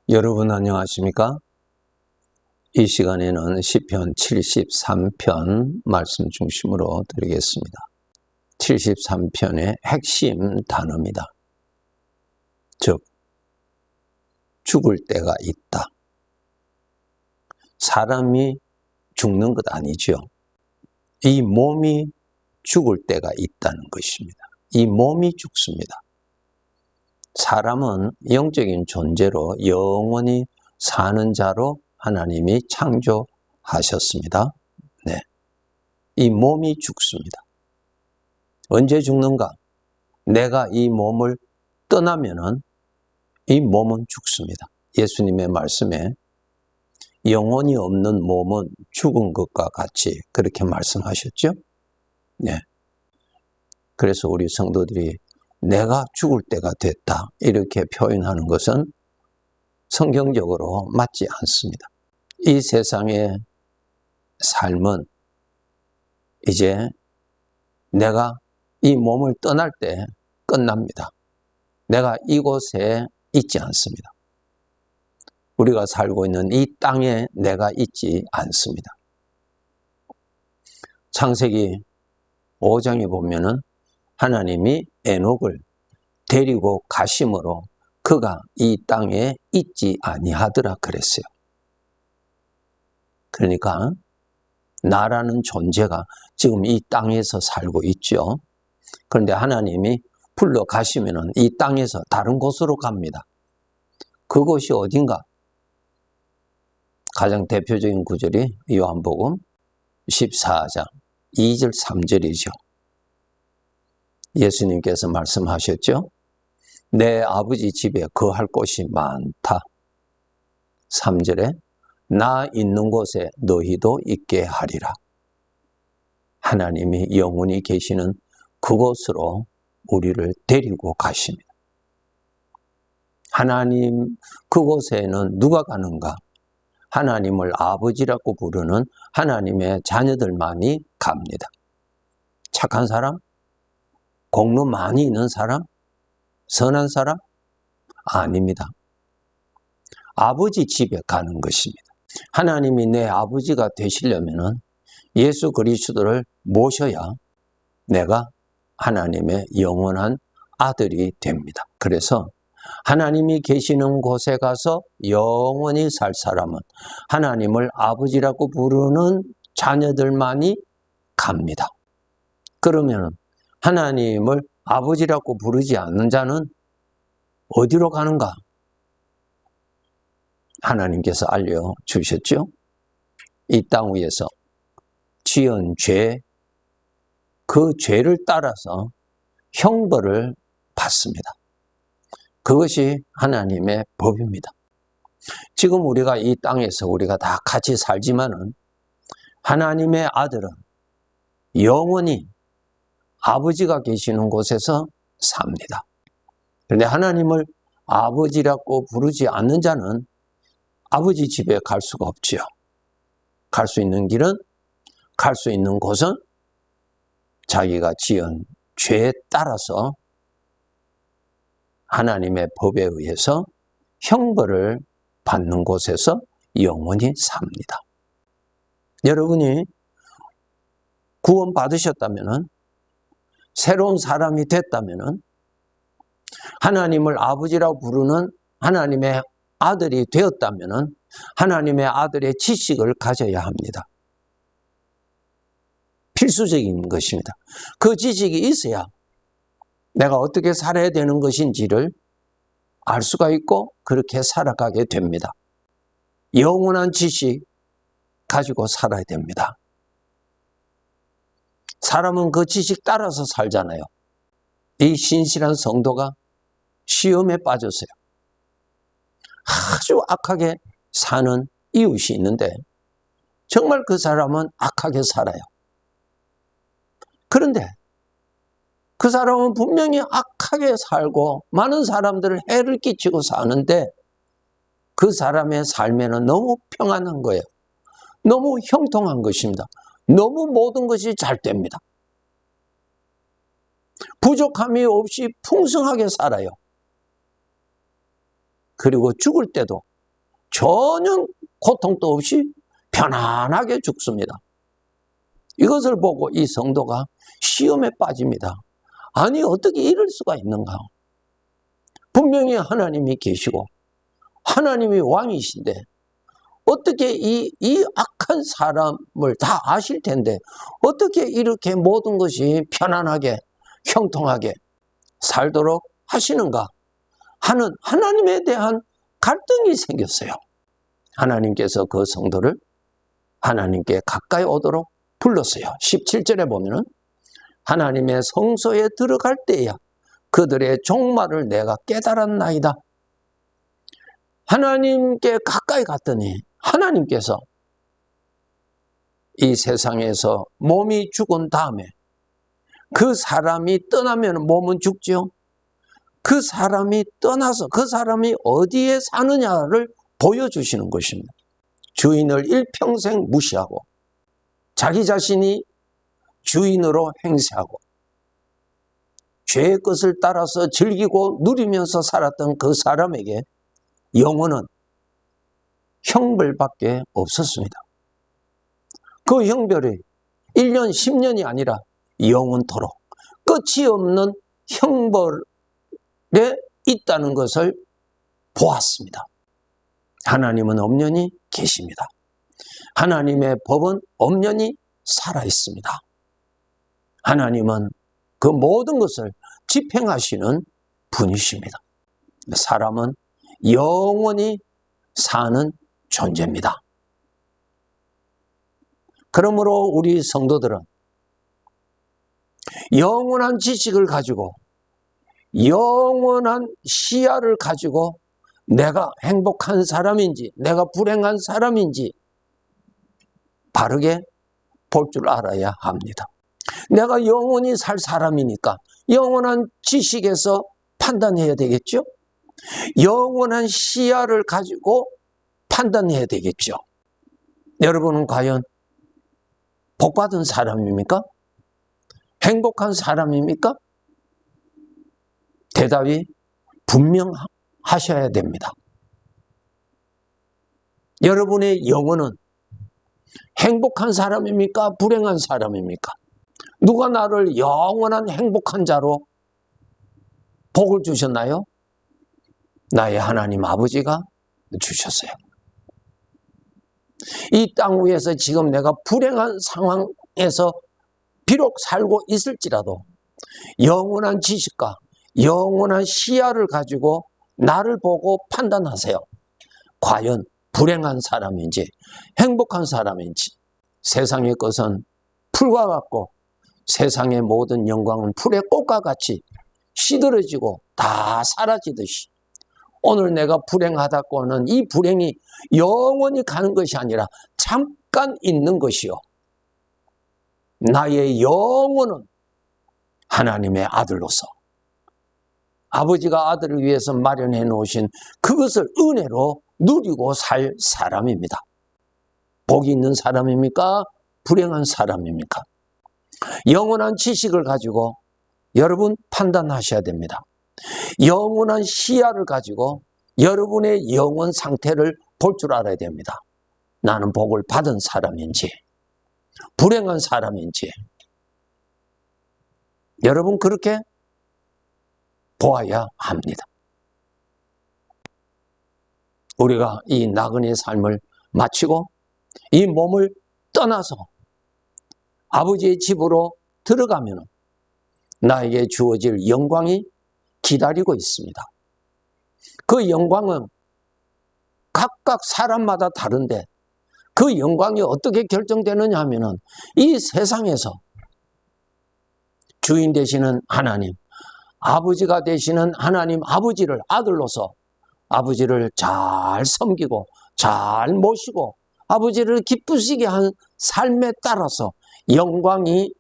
여러분 안녕하십니까? 이 시간에는 시편 73편 말씀 중심으로 드리겠습니다. 73편의 핵심 단어입니다. 즉, 죽을 때가 있다. 사람이 죽는 것 아니죠. 이 몸이 죽을 때가 있다는 것입니다. 이 몸이 죽습니다. 사람은 영적인 존재로 영원히 사는 자로 하나님이 창조하셨습니다. 네. 이 몸이 죽습니다. 언제 죽는가? 내가 이 몸을 떠나면은 이 몸은 죽습니다. 예수님의 말씀에 영혼이 없는 몸은 죽은 것과 같이 그렇게 말씀하셨죠? 네. 그래서 우리 성도들이 내가 죽을 때가 됐다 이렇게 표현하는 것은 성경적으로 맞지 않습니다. 이 세상의 삶은 이제 내가 이 몸을 떠날 때 끝납니다. 내가 이곳에 있지 않습니다. 우리가 살고 있는 이 땅에 내가 있지 않습니다. 창세기 5장에 보면은 하나님이 에녹을 데리고 가심으로 그가 이 땅에 있지 아니하더라 그랬어요. 그러니까 나라는 존재가 지금 이 땅에서 살고 있죠. 그런데 하나님이 불러 가시면은 이 땅에서 다른 곳으로 갑니다. 그곳이 어딘가? 가장 대표적인 구절이 요한복음 14장 2절 3절이죠. 예수님께서 말씀하셨죠. 내 아버지 집에 거할 곳이 많다. 3절에 나 있는 곳에 너희도 있게 하리라. 하나님이 영원히 계시는 그곳으로 우리를 데리고 가십니다. 하나님 그곳에는 누가 가는가? 하나님을 아버지라고 부르는 하나님의 자녀들만이 갑니다. 착한 사람? 공로 많이 있는 사람? 선한 사람? 아닙니다. 아버지 집에 가는 것입니다. 하나님이 내 아버지가 되시려면 예수 그리스도를 모셔야 내가 하나님의 영원한 아들이 됩니다. 그래서 하나님이 계시는 곳에 가서 영원히 살 사람은 하나님을 아버지라고 부르는 자녀들만이 갑니다. 그러면 하나님을 아버지라고 부르지 않는 자는 어디로 가는가? 하나님께서 알려주셨죠? 이 땅 위에서 지은 죄, 그 죄를 따라서 형벌을 받습니다. 그것이 하나님의 법입니다. 지금 우리가 이 땅에서 우리가 다 같이 살지만은 하나님의 아들은 영원히 아버지가 계시는 곳에서 삽니다. 그런데 하나님을 아버지라고 부르지 않는 자는 아버지 집에 갈 수가 없지요. 갈 수 있는 길은, 갈 수 있는 곳은 자기가 지은 죄에 따라서 하나님의 법에 의해서 형벌을 받는 곳에서 영원히 삽니다. 여러분이 구원 받으셨다면은, 새로운 사람이 됐다면은, 하나님을 아버지라고 부르는 하나님의 아들이 되었다면은, 하나님의 아들의 지식을 가져야 합니다. 필수적인 것입니다. 그 지식이 있어야 내가 어떻게 살아야 되는 것인지를 알 수가 있고 그렇게 살아가게 됩니다. 영원한 지식 가지고 살아야 됩니다. 사람은 그 지식 따라서 살잖아요. 이 신실한 성도가 시험에 빠졌어요. 아주 악하게 사는 이웃이 있는데 정말 그 사람은 악하게 살아요. 그런데 그 사람은 분명히 악하게 살고 많은 사람들을 해를 끼치고 사는데 그 사람의 삶에는 너무 평안한 거예요. 너무 형통한 것입니다. 너무 모든 것이 잘 됩니다. 부족함이 없이 풍성하게 살아요. 그리고 죽을 때도 전혀 고통도 없이 편안하게 죽습니다. 이것을 보고 이 성도가 시험에 빠집니다. 아니, 어떻게 이럴 수가 있는가? 분명히 하나님이 계시고 하나님이 왕이신데 어떻게 이 악한 사람을 다 아실 텐데 어떻게 이렇게 모든 것이 편안하게 형통하게 살도록 하시는가 하는 하나님에 대한 갈등이 생겼어요. 하나님께서 그 성도를 하나님께 가까이 오도록 불렀어요. 17절에 보면은 하나님의 성소에 들어갈 때야 그들의 종말을 내가 깨달았나이다. 하나님께 가까이 갔더니 하나님께서 이 세상에서 몸이 죽은 다음에 그 사람이 떠나면 몸은 죽죠. 그 사람이 떠나서 그 사람이 어디에 사느냐를 보여주시는 것입니다. 주인을 일평생 무시하고 자기 자신이 주인으로 행세하고 죄의 것을 따라서 즐기고 누리면서 살았던 그 사람에게 영원은 형벌밖에 없었습니다. 그 형벌이 1년, 10년이 아니라 영원토록 끝이 없는 형벌에 있다는 것을 보았습니다. 하나님은 엄연히 계십니다. 하나님의 법은 엄연히 살아있습니다. 하나님은 그 모든 것을 집행하시는 분이십니다. 사람은 영원히 사는 존재입니다. 그러므로 우리 성도들은 영원한 지식을 가지고 영원한 시야를 가지고 내가 행복한 사람인지 내가 불행한 사람인지 바르게 볼 줄 알아야 합니다. 내가 영원히 살 사람이니까 영원한 지식에서 판단해야 되겠죠? 영원한 시야를 가지고 판단해야 되겠죠. 여러분은 과연 복받은 사람입니까? 행복한 사람입니까? 대답이 분명하셔야 됩니다. 여러분의 영혼은 행복한 사람입니까? 불행한 사람입니까? 누가 나를 영원한 행복한 자로 복을 주셨나요? 나의 하나님 아버지가 주셨어요. 이 땅 위에서 지금 내가 불행한 상황에서 비록 살고 있을지라도 영원한 지식과 영원한 시야를 가지고 나를 보고 판단하세요. 과연 불행한 사람인지 행복한 사람인지. 세상의 것은 풀과 같고 세상의 모든 영광은 풀의 꽃과 같이 시들어지고 다 사라지듯이 오늘 내가 불행하다고 하는 이 불행이 영원히 가는 것이 아니라 잠깐 있는 것이요. 나의 영혼은 하나님의 아들로서 아버지가 아들을 위해서 마련해 놓으신 그것을 은혜로 누리고 살 사람입니다. 복이 있는 사람입니까? 불행한 사람입니까? 영원한 지식을 가지고 여러분 판단하셔야 됩니다. 영원한 시야를 가지고 여러분의 영혼 상태를 볼 줄 알아야 됩니다. 나는 복을 받은 사람인지 불행한 사람인지 여러분 그렇게 보아야 합니다. 우리가 이 나그네의 삶을 마치고 이 몸을 떠나서 아버지의 집으로 들어가면 나에게 주어질 영광이 기다리고 있습니다. 그 영광은 각각 사람마다 다른데 그 영광이 어떻게 결정되느냐 하면은 이 세상에서 주인 되시는 하나님, 아버지가 되시는 하나님 아버지를 아들로서 아버지를 잘 섬기고 잘 모시고 아버지를 기쁘시게 한 삶에 따라서 영광이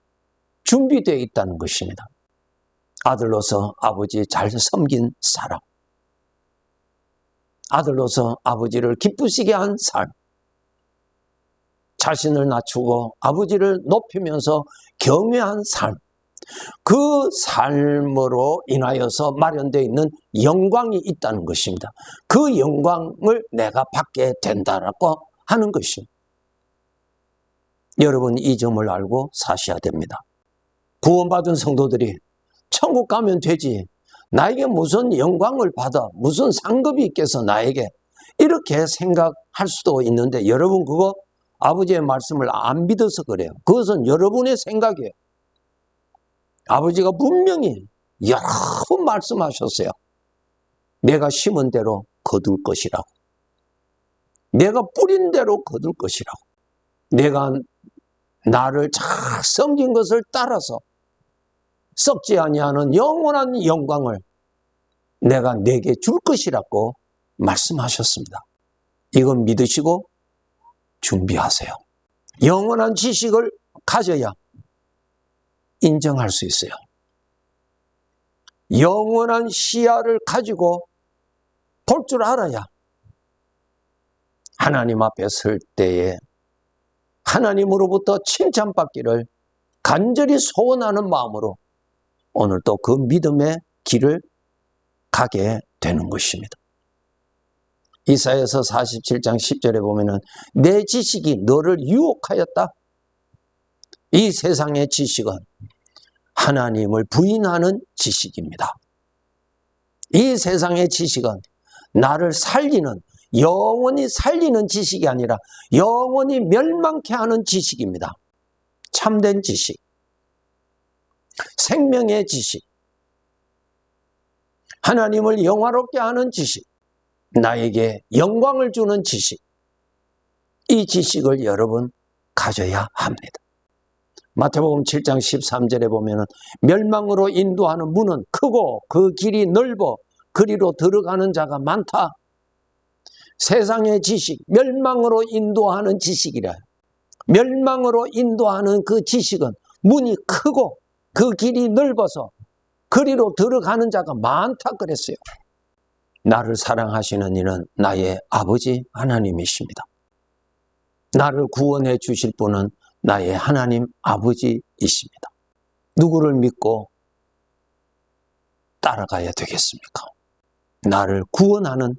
준비되어 있다는 것입니다. 아들로서 아버지 잘 섬긴 사람, 아들로서 아버지를 기쁘시게 한 삶, 자신을 낮추고 아버지를 높이면서 경외한 삶, 그 삶으로 인하여서 마련되어 있는 영광이 있다는 것입니다. 그 영광을 내가 받게 된다라고 하는 것입니다. 여러분, 이 점을 알고 사셔야 됩니다. 구원받은 성도들이 천국 가면 되지, 나에게 무슨 영광을 받아, 무슨 상급이 있겠어 나에게, 이렇게 생각할 수도 있는데, 여러분, 그거 아버지의 말씀을 안 믿어서 그래요. 그것은 여러분의 생각이에요. 아버지가 분명히 여러 번 말씀하셨어요. 내가 심은 대로 거둘 것이라고. 내가 뿌린 대로 거둘 것이라고. 내가 나를 잘 섬긴 것을 따라서 썩지 아니하는 영원한 영광을 내가 내게 줄 것이라고 말씀하셨습니다. 이건 믿으시고 준비하세요. 영원한 지식을 가져야 인정할 수 있어요. 영원한 시야를 가지고 볼 줄 알아야 하나님 앞에 설 때에 하나님으로부터 칭찬받기를 간절히 소원하는 마음으로 오늘 또 그 믿음의 길을 가게 되는 것입니다. 이사야서 47장 10절에 보면은 내 지식이 너를 유혹하였다. 이 세상의 지식은 하나님을 부인하는 지식입니다. 이 세상의 지식은 나를 살리는, 영원히 살리는 지식이 아니라 영원히 멸망케 하는 지식입니다. 참된 지식, 생명의 지식, 하나님을 영화롭게 하는 지식, 나에게 영광을 주는 지식, 이 지식을 여러분 가져야 합니다. 마태복음 7장 13절에 보면 멸망으로 인도하는 문은 크고 그 길이 넓어 그리로 들어가는 자가 많다. 세상의 지식, 멸망으로 인도하는 지식이라. 멸망으로 인도하는 그 지식은 문이 크고 그 길이 넓어서 그리로 들어가는 자가 많다 그랬어요. 나를 사랑하시는 이는 나의 아버지 하나님이십니다. 나를 구원해 주실 분은 나의 하나님 아버지이십니다. 누구를 믿고 따라가야 되겠습니까? 나를 구원하는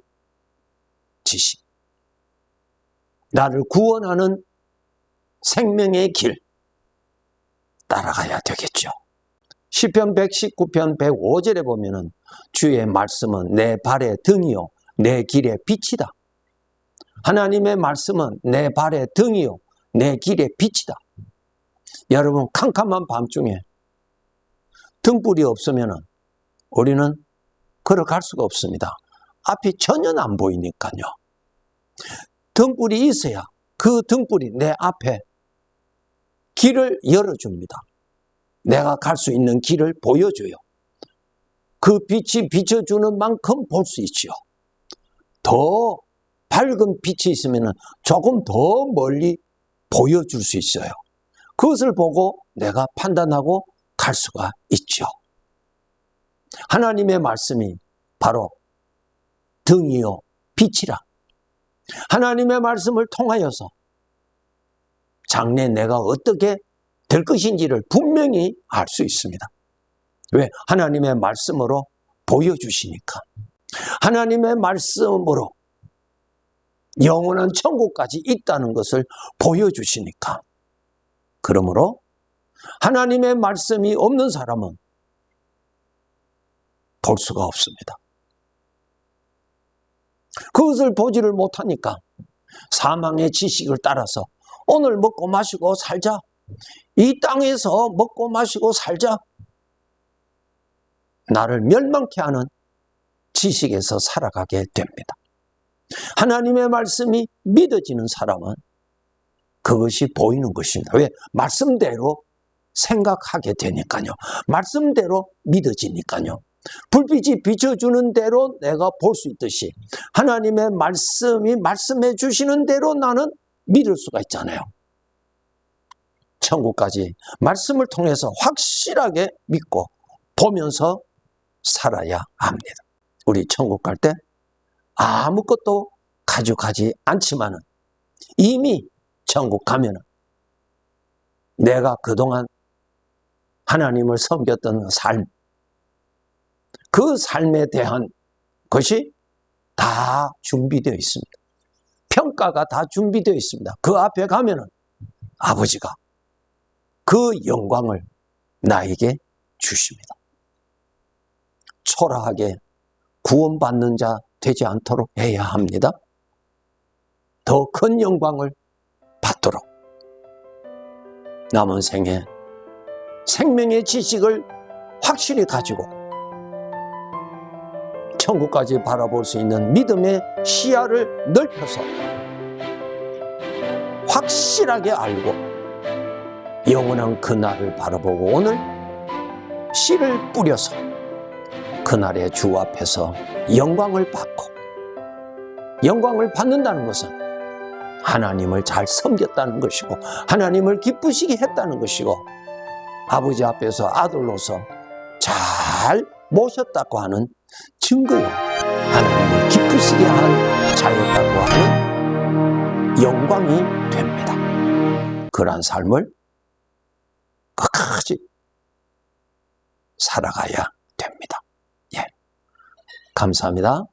지식, 나를 구원하는 생명의 길 따라가야 되겠죠. 시편 119편 105절에 보면은 주의 말씀은 내 발의 등이요 내 길의 빛이다. 하나님의 말씀은 내 발의 등이요 내 길의 빛이다. 여러분, 캄캄한 밤중에 등불이 없으면 우리는 걸어갈 수가 없습니다. 앞이 전혀 안 보이니까요. 등불이 있어야 그 등불이 내 앞에 길을 열어줍니다. 내가 갈 수 있는 길을 보여줘요. 그 빛이 비춰주는 만큼 볼 수 있죠. 더 밝은 빛이 있으면 조금 더 멀리 보여줄 수 있어요. 그것을 보고 내가 판단하고 갈 수가 있죠. 하나님의 말씀이 바로 등이요 빛이라. 하나님의 말씀을 통하여서 장래 내가 어떻게 될 것인지를 분명히 알 수 있습니다. 왜? 하나님의 말씀으로 보여주시니까. 하나님의 말씀으로 영원한 천국까지 있다는 것을 보여주시니까. 그러므로 하나님의 말씀이 없는 사람은 볼 수가 없습니다. 그것을 보지를 못하니까 사망의 지식을 따라서 오늘 먹고 마시고 살자. 이 땅에서 먹고 마시고 살자. 나를 멸망케 하는 지식에서 살아가게 됩니다. 하나님의 말씀이 믿어지는 사람은 그것이 보이는 것입니다. 왜? 말씀대로 생각하게 되니까요. 말씀대로 믿어지니까요. 불빛이 비춰주는 대로 내가 볼 수 있듯이 하나님의 말씀이 말씀해 주시는 대로 나는 믿을 수가 있잖아요. 천국까지 말씀을 통해서 확실하게 믿고 보면서 살아야 합니다. 우리 천국 갈 때 아무것도 가져가지 않지만은 이미 천국 가면은 내가 그동안 하나님을 섬겼던 삶, 그 삶에 대한 것이 다 준비되어 있습니다. 평가가 다 준비되어 있습니다. 그 앞에 가면은 아버지가 그 영광을 나에게 주십니다. 초라하게 구원받는 자 되지 않도록 해야 합니다. 더 큰 영광을 받도록 남은 생에 생명의 지식을 확실히 가지고 천국까지 바라볼 수 있는 믿음의 시야를 넓혀서 확실하게 알고 영원한 그날을 바라보고 오늘 씨를 뿌려서 그날의 주 앞에서 영광을 받고, 영광을 받는다는 것은 하나님을 잘 섬겼다는 것이고 하나님을 기쁘시게 했다는 것이고 아버지 앞에서 아들로서 잘 모셨다고 하는 증거요. 하나님을 기쁘시게 한 자였다고 하는 영광이 됩니다. 그러한 삶을 끝까지 살아가야 됩니다. 예, 감사합니다.